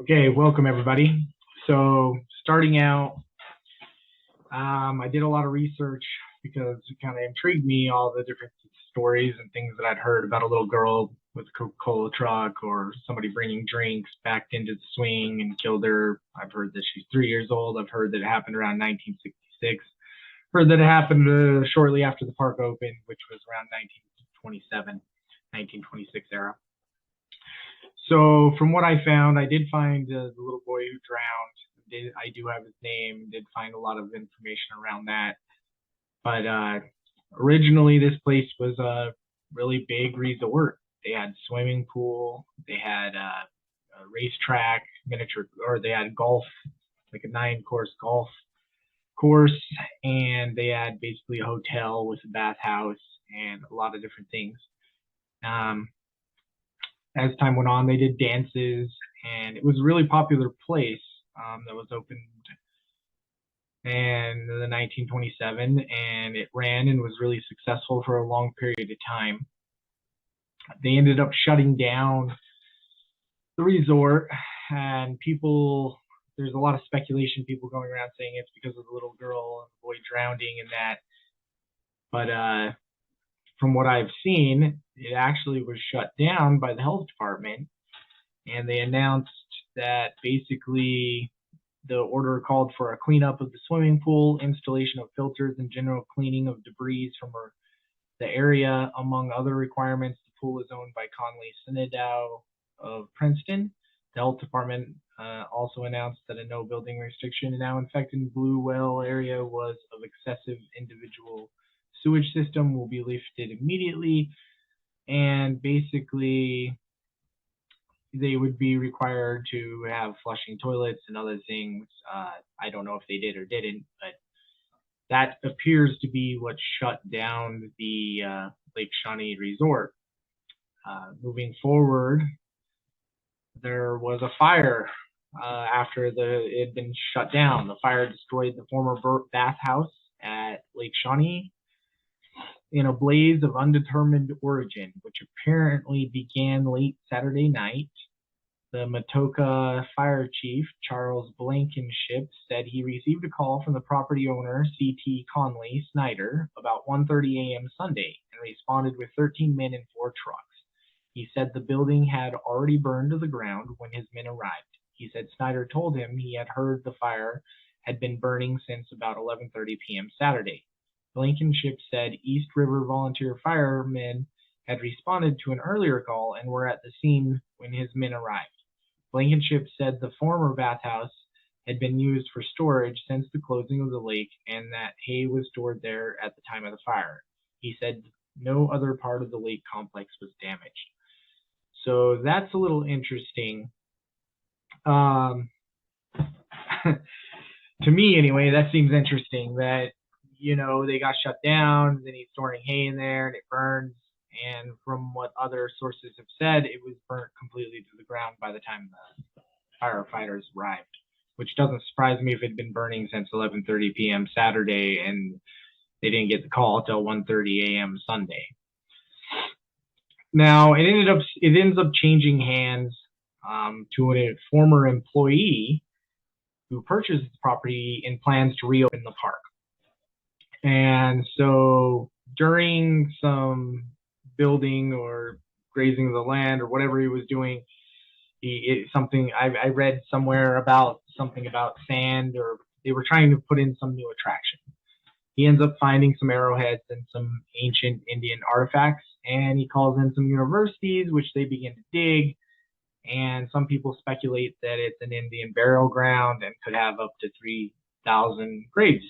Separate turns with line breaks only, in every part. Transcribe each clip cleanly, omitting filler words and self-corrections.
Okay, welcome everybody. So starting out, I did a lot of research because it kind of intrigued me, all the different stories and things that I'd heard about a little girl with a Coca-Cola truck or somebody bringing drinks backed into the swing and killed her. I've heard that she's 3 years old. I've heard that it happened around 1966. Heard that it happened shortly after the park opened, which was around 1927, 1926 era. So from what I found, I did find the little boy who drowned. I do have his name. Did find a lot of information around that. But originally, this place was a really big resort. They had swimming pool. They had a racetrack, miniature, or they had golf, like a 9-course golf course, and they had basically a hotel with a bathhouse and a lot of different things. As time went on, they did dances, and it was a really popular place that was opened in 1927, and it ran and was really successful for a long period of time. They ended up shutting down the resort, and there's a lot of speculation, people going around saying it's because of the little girl and the boy drowning and that. But from what I've seen, it actually was shut down by the health department, and they announced that basically the order called for a cleanup of the swimming pool, installation of filters, and general cleaning of debris from the area. Among other requirements, the pool is owned by Conley Synodow of Princeton. The health department also announced that a no building restriction now infected Blue Well area was of excessive individual sewage system will be lifted immediately, and basically they would be required to have flushing toilets and other things. I don't know if they did or didn't, but that appears to be what shut down the Lake Shawnee Resort. Moving forward, there was a fire after it had been shut down. The fire destroyed the former bathhouse at Lake Shawnee in a blaze of undetermined origin, which apparently began late Saturday night. The Matoka fire chief, Charles Blankenship, said he received a call from the property owner, C.T. Conley Snyder, about 1:30 a.m. Sunday, and responded with 13 men and 4 trucks. He said the building had already burned to the ground when his men arrived. He said Snyder told him he had heard the fire had been burning since about 11:30 p.m. Saturday. Blankenship said East River volunteer firemen had responded to an earlier call and were at the scene when his men arrived. Blankenship said the former bathhouse had been used for storage since the closing of the lake and that hay was stored there at the time of the fire. He said no other part of the lake complex was damaged. So that's a little interesting. To me anyway, that seems interesting that they got shut down, then he's storing hay in there and it burns. And from what other sources have said, it was burnt completely to the ground by the time the firefighters arrived, which doesn't surprise me if it had been burning since 11:30 p.m. Saturday and they didn't get the call until 1:30 a.m. Sunday. Now, it ends up changing hands to a former employee who purchased the property and plans to reopen the park. And so during some building or grazing of the land or whatever he was doing, I read somewhere about something about sand, or they were trying to put in some new attraction. He ends up finding some arrowheads and some ancient Indian artifacts, and he calls in some universities, which they begin to dig. And some people speculate that it's an Indian burial ground and could have up to 3,000 graves.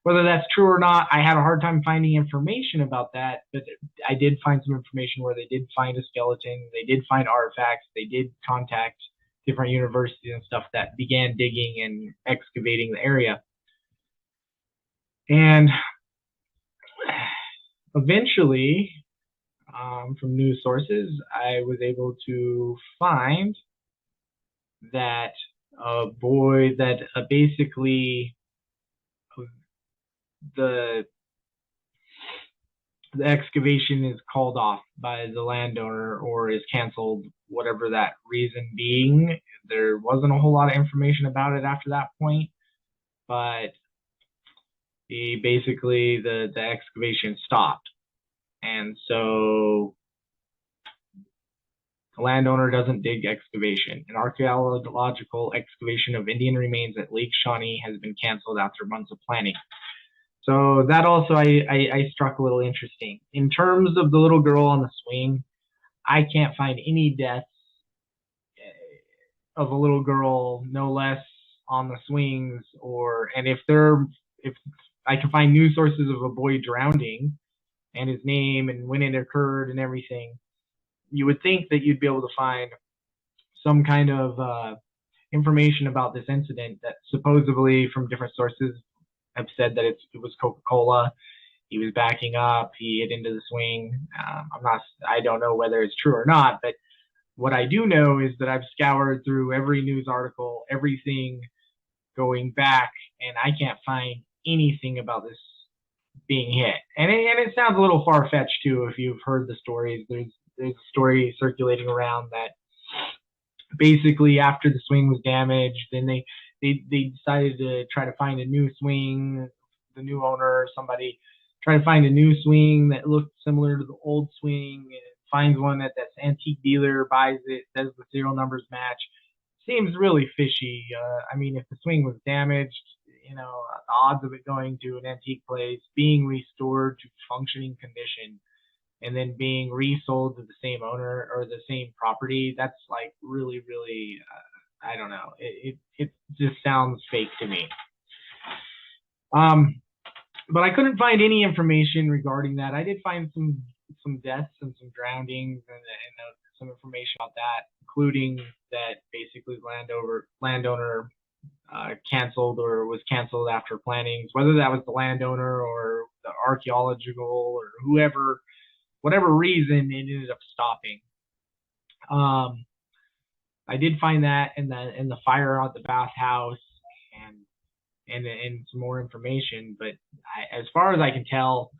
Whether that's true or not, I had a hard time finding information about that, but I did find some information where they did find a skeleton, they did find artifacts, they did contact different universities and stuff that began digging and excavating the area. And eventually, from news sources, I was able to find that basically the excavation is called off by the landowner or is canceled, whatever that reason being. There wasn't a whole lot of information about it after that point, but the excavation stopped. And so the landowner doesn't dig excavation. An archaeological excavation of Indian remains at Lake Shawnee has been canceled after months of planning. So that also I struck a little interesting. In terms of the little girl on the swing, I can't find any deaths of a little girl, no less, on the swings, and if I can find news sources of a boy drowning and his name and when it occurred and everything, you would think that you'd be able to find some kind of information about this incident that supposedly from different sources have said that it was Coca-Cola. He was backing up. He hit into the swing. I don't know whether it's true or not, but what I do know is that I've scoured through every news article, everything going back, and I can't find anything about this being hit. And it sounds a little far-fetched too if you've heard the stories. There's a story circulating around that basically after the swing was damaged, then they decided to try to find a new swing. The new owner or somebody try to find a new swing that looked similar to the old swing, and finds one at that antique dealer, buys it, says the serial numbers match. Seems really fishy. I mean, if the swing was damaged, the odds of it going to an antique place, being restored to functioning condition, and then being resold to the same owner or the same property, that's like really, really, I don't know. It just sounds fake to me. But I couldn't find any information regarding that. I did find some deaths and some drownings and some information about that, including that basically the landowner canceled or was canceled after plannings, whether that was the landowner or the archaeological or whoever, whatever reason, it ended up stopping. I did find that in the fire at the bathhouse and some more information, but as far as I can tell,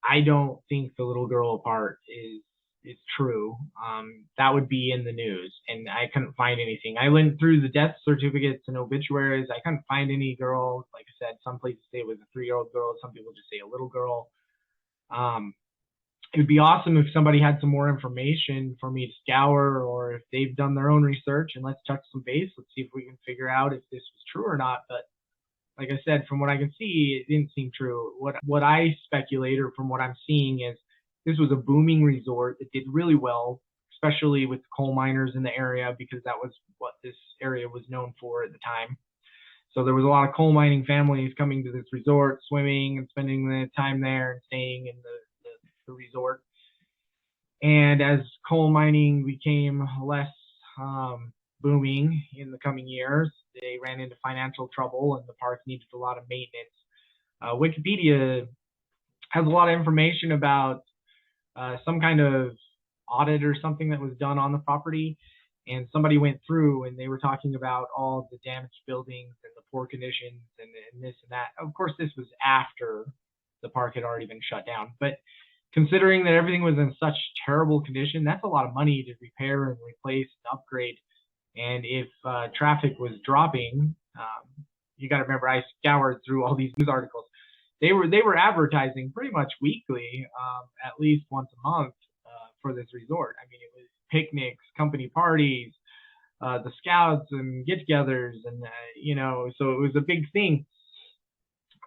I don't think the little girl part is true. That would be in the news, and I couldn't find anything. I went through the death certificates and obituaries. I couldn't find any girl. Like I said, some places say it was a 3-year-old girl. Some people just say a little girl. It would be awesome if somebody had some more information for me to scour, or if they've done their own research, and let's touch some base. Let's see if we can figure out if this was true or not. But like I said, from what I can see, it didn't seem true. What I speculate, or from what I'm seeing, is this was a booming resort that did really well, especially with coal miners in the area, because that was what this area was known for at the time. So there was a lot of coal mining families coming to this resort, swimming and spending the time there and staying in the resort. And as coal mining became less booming in the coming years, they ran into financial trouble and the park needed a lot of maintenance. Wikipedia has a lot of information about some kind of audit or something that was done on the property, and somebody went through and they were talking about all the damaged buildings and the poor conditions and this and that. Of course, this was after the park had already been shut down, but considering that everything was in such terrible condition, that's a lot of money to repair and replace and upgrade. And if traffic was dropping, you got to remember, I scoured through all these news articles. They were advertising pretty much weekly, at least once a month, for this resort. I mean, it was picnics, company parties, the scouts and get-togethers, and so it was a big thing.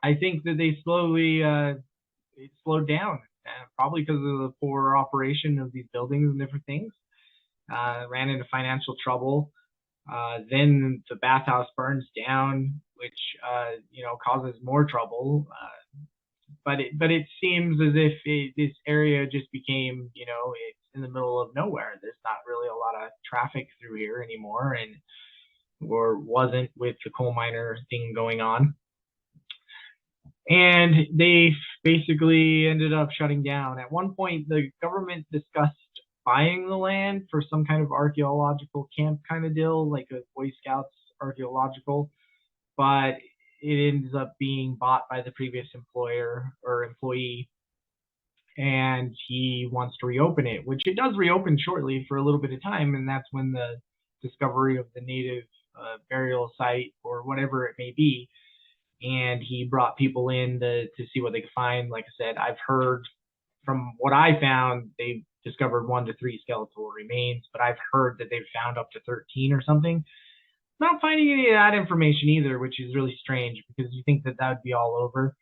I think that they slowly it slowed down, probably because of the poor operation of these buildings and different things. Ran into financial trouble. Then the bathhouse burns down, which causes more trouble. But it seems as if this area just became, it's in the middle of nowhere. There's not really a lot of traffic through here anymore, or wasn't with the coal miner thing going on. And they basically ended up shutting down. At one point, the government discussed buying the land for some kind of archaeological camp kind of deal, like a Boy Scouts archaeological, but it ends up being bought by the previous employer or employee, and he wants to reopen it, which it does reopen shortly for a little bit of time, and that's when the discovery of the native burial site or whatever it may be. And he brought people in to see what they could find. Like I said, I've heard from what I found, they've discovered 1 to 3 skeletal remains, but I've heard that they've found up to 13 or something. Not finding any of that information either, which is really strange because you think that that would be all over.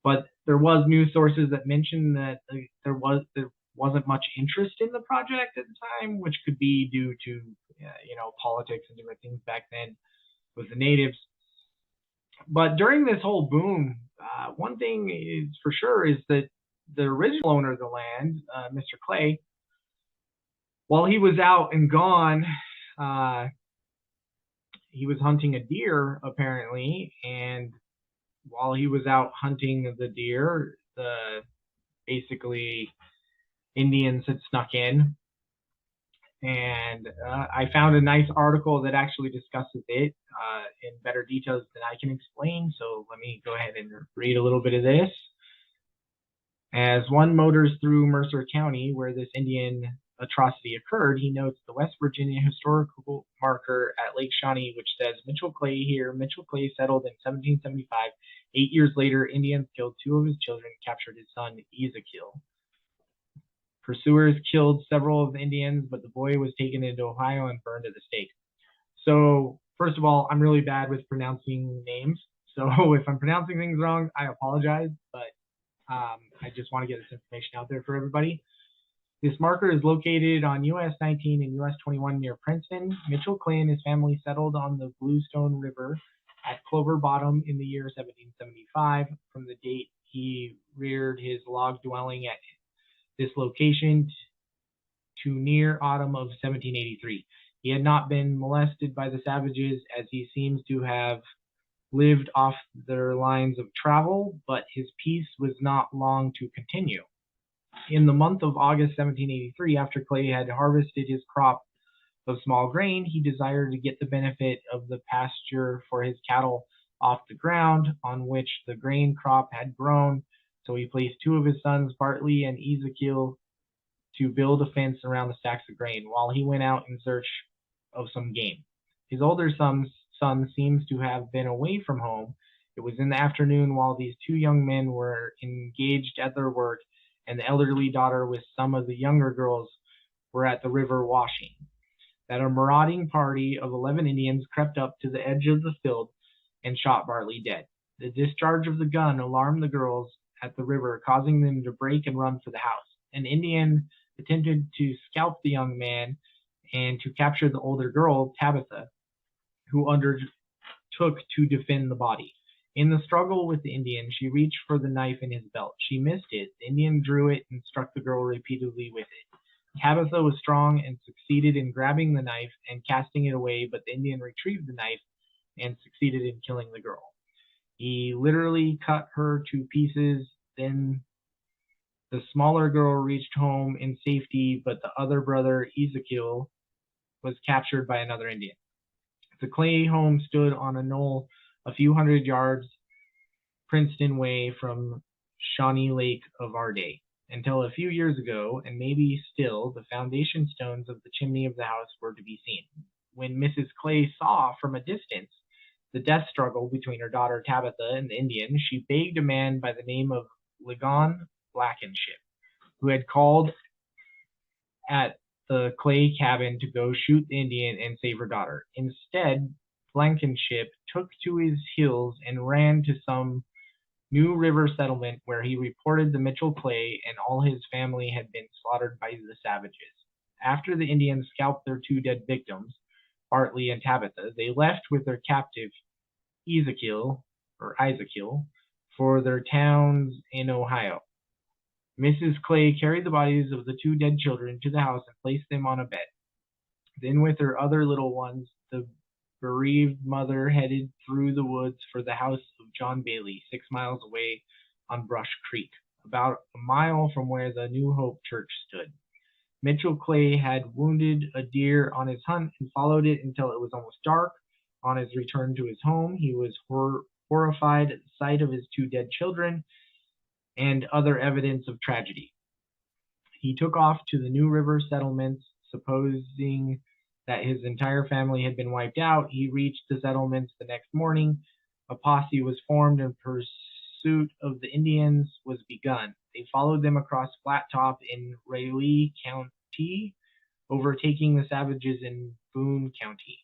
But there was news sources that mentioned that there wasn't much interest in the project at the time, which could be due to politics and different things back then with the natives. But during this whole boom, one thing is for sure is that the original owner of the land, Mr. Clay, while he was out and gone, he was hunting a deer apparently, and while he was out hunting the deer, the basically Indians had snuck in, and I found a nice article that actually discusses it in better details than I can explain. So let me go ahead and read a little bit of this. As one motors through Mercer County, where this Indian atrocity occurred, he notes the West Virginia historical marker at Lake Shawnee, which says Mitchell Clay here. Mitchell Clay settled in 1775. 8 years later, Indians killed 2 of his children and captured his son, Ezekiel. Pursuers killed several of the Indians, but the boy was taken into Ohio and burned at the stake. So, first of all, I'm really bad with pronouncing names. So if I'm pronouncing things wrong, I apologize, but I just want to get this information out there for everybody. This marker is located on US 19 and US 21 near Princeton. Mitchell Clay and his family settled on the Bluestone River at Clover Bottom in the year 1775. From the date he reared his log dwelling at this location to near autumn of 1783. He had not been molested by the savages, as he seems to have lived off their lines of travel, but his peace was not long to continue. In the month of August 1783, after Clay had harvested his crop of small grain, he desired to get the benefit of the pasture for his cattle off the ground on which the grain crop had grown. So he placed 2 of his sons, Bartley and Ezekiel, to build a fence around the stacks of grain while he went out in search of some game. His older son seems to have been away from home. It was in the afternoon while these 2 young men were engaged at their work, and the elderly daughter with some of the younger girls were at the river washing, that a marauding party of 11 Indians crept up to the edge of the field and shot Bartley dead. The discharge of the gun alarmed the girls at the river, causing them to break and run for the house. An Indian attempted to scalp the young man and to capture the older girl, Tabitha, who undertook to defend the body. In the struggle with the Indian, she reached for the knife in his belt. She missed it. The Indian drew it and struck the girl repeatedly with it. Tabitha was strong and succeeded in grabbing the knife and casting it away, but the Indian retrieved the knife and succeeded in killing the girl. He literally cut her to pieces. Then the smaller girl reached home in safety, but the other brother, Ezekiel, was captured by another Indian. The Clay home stood on a knoll a few hundred yards Princeton way from Shawnee Lake of our day. Until a few years ago, and maybe still, the foundation stones of the chimney of the house were to be seen. When Mrs. Clay saw from a distance the death struggle between her daughter Tabitha and the Indian, she begged a man by the name of Ligon Blankenship, who had called at the Clay cabin to go shoot the Indian and save her daughter. Instead, Blankenship took to his heels and ran to some New River settlement where he reported the Mitchell Clay and all his family had been slaughtered by the savages. After the Indians scalped their 2 dead victims, Bartley and Tabitha, they left with their captive Ezekiel, for their towns in Ohio. Mrs. Clay carried the bodies of the 2 dead children to the house and placed them on a bed. Then with her other little ones, the bereaved mother headed through the woods for the house of John Bailey, 6 miles away on Brush Creek, about a mile from where the New Hope Church stood. Mitchell Clay had wounded a deer on his hunt and followed it until it was almost dark. On his return to his home, he was horrified at the sight of his 2 dead children and other evidence of tragedy. He took off to the New River settlements, supposing that his entire family had been wiped out, he reached the settlements the next morning. A posse was formed and pursuit of the Indians was begun. They followed them across Flat Top in Raleigh County, overtaking the savages in Boone County.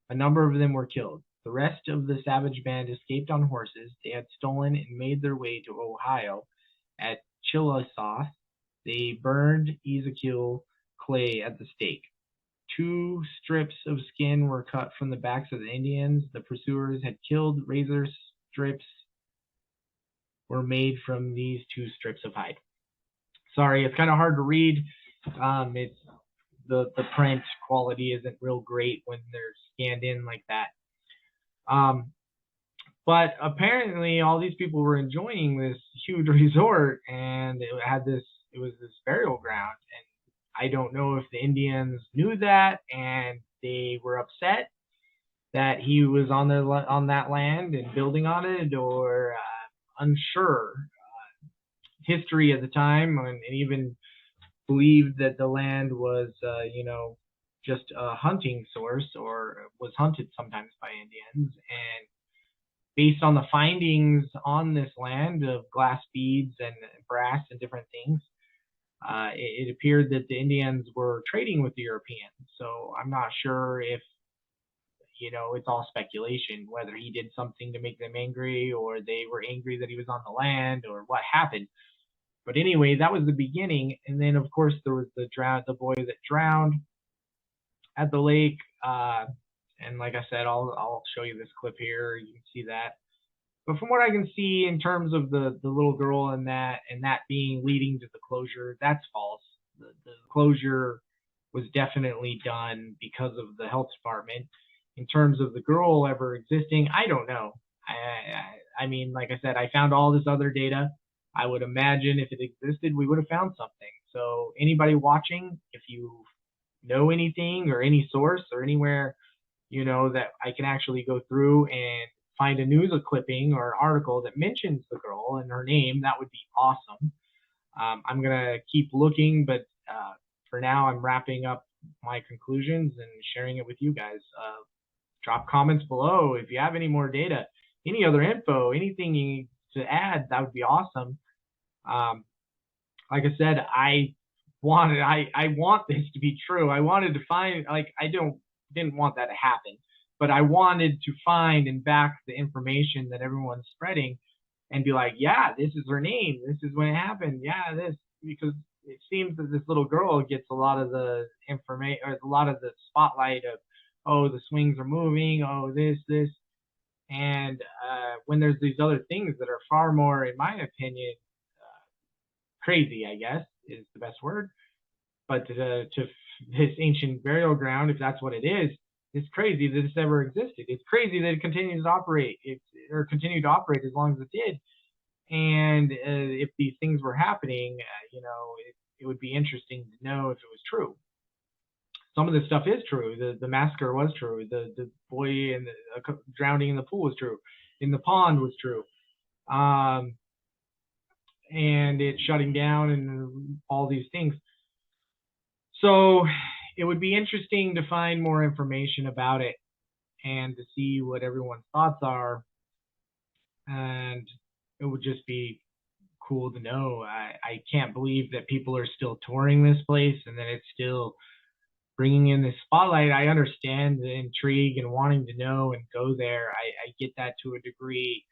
A number of them were killed. The rest of the savage band escaped on horses they had stolen and made their way to Ohio. At Chillicothe, they burned Ezekiel Clay at the stake. 2 strips of skin were cut from the backs of the Indians the pursuers had killed. Razor strips were made from these 2 strips of hide. Sorry, it's kind of hard to read. It's the print quality isn't real great when they're scanned in like that. But apparently all these people were enjoying this huge resort, and it was this burial ground. And I don't know if the Indians knew that and they were upset that he was on that land and building on it, or unsure. History at the time, and even believed that the land was, just a hunting source, or was hunted sometimes by Indians. And based on the findings on this land of glass beads and brass and different things, it appeared that the Indians were trading with the Europeans. So I'm not sure if, it's all speculation, whether he did something to make them angry, or they were angry that he was on the land, or what happened. But anyway, that was the beginning. And then, of course, there was the boy that drowned at the lake. And like I said, I'll show you this clip here. You can see that. But from what I can see in terms of the little girl and that being leading to the closure, that's false. The closure was definitely done because of the health department. In terms of the girl ever existing, I don't know. I mean, like I said, I found all this other data. I would imagine if it existed, we would have found something. So anybody watching, if you know anything or any source or anywhere, that I can actually go through and find a news clipping or article that mentions the girl and her name, that would be awesome. I'm going to keep looking, but for now, I'm wrapping up my conclusions and sharing it with you guys. Drop comments below if you have any more data, any other info, anything you need to add, that would be awesome. Like I said, I want this to be true. I wanted to find, I didn't want that to happen, but I wanted to find and back the information that everyone's spreading and be like, yeah, this is her name. This is when it happened. Yeah, because it seems that this little girl gets a lot of the information, or a lot of the spotlight of, oh, the swings are moving, oh, this. And when there's these other things that are far more, in my opinion, crazy, I guess, is the best word. But to this ancient burial ground, if that's what it is, it's crazy that this ever existed. It's crazy that it continues to operate, continued to operate as long as it did. And if these things were happening, it would be interesting to know if it was true. Some of this stuff is true. The massacre was true. The boy and the drowning in the pool was true. In the pond was true. And it shutting down and all these things. So it would be interesting to find more information about it and to see what everyone's thoughts are. And it would just be cool to know. I can't believe that people are still touring this place and that it's still bringing in the spotlight. I understand the intrigue and wanting to know and go there. I get that to a degree.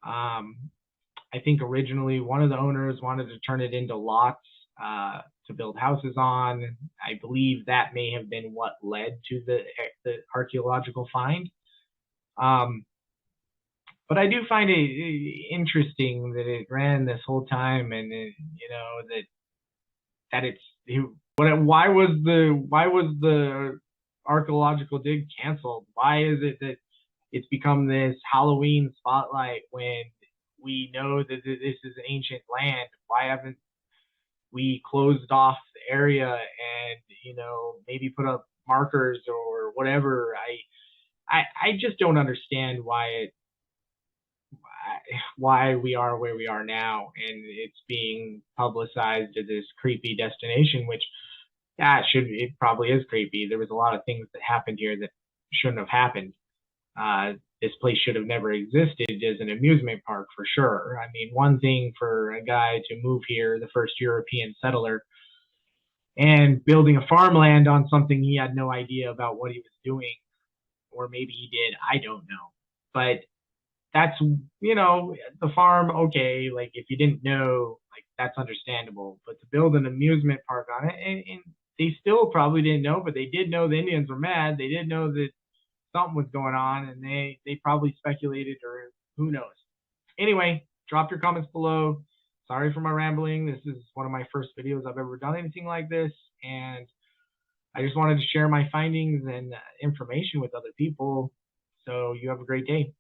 I think originally one of the owners wanted to turn it into lots to build houses on. I believe that may have been what led to the archaeological find. But I do find it interesting that it ran this whole time, and why was the archaeological dig canceled? Why is it that it's become this Halloween spotlight when we know that this is an ancient land? Why haven't we closed off the area and maybe put up markers or whatever? I just don't understand why we are where we are now, and it's being publicized to this creepy destination, which Yeah, it probably is creepy. There was a lot of things that happened here that shouldn't have happened. This place should have never existed as an amusement park for sure. I mean, one thing for a guy to move here, the first European settler, and building a farmland on something he had no idea about what he was doing, or maybe he did, I don't know. But that's, the farm, okay, like if you didn't know, like that's understandable. But to build an amusement park on it, and they still probably didn't know, but they did know the Indians were mad. They did know that something was going on, and they probably speculated, or who knows. Anyway, drop your comments below. Sorry for my rambling. This is one of my first videos I've ever done anything like this, and I just wanted to share my findings and information with other people. So you have a great day.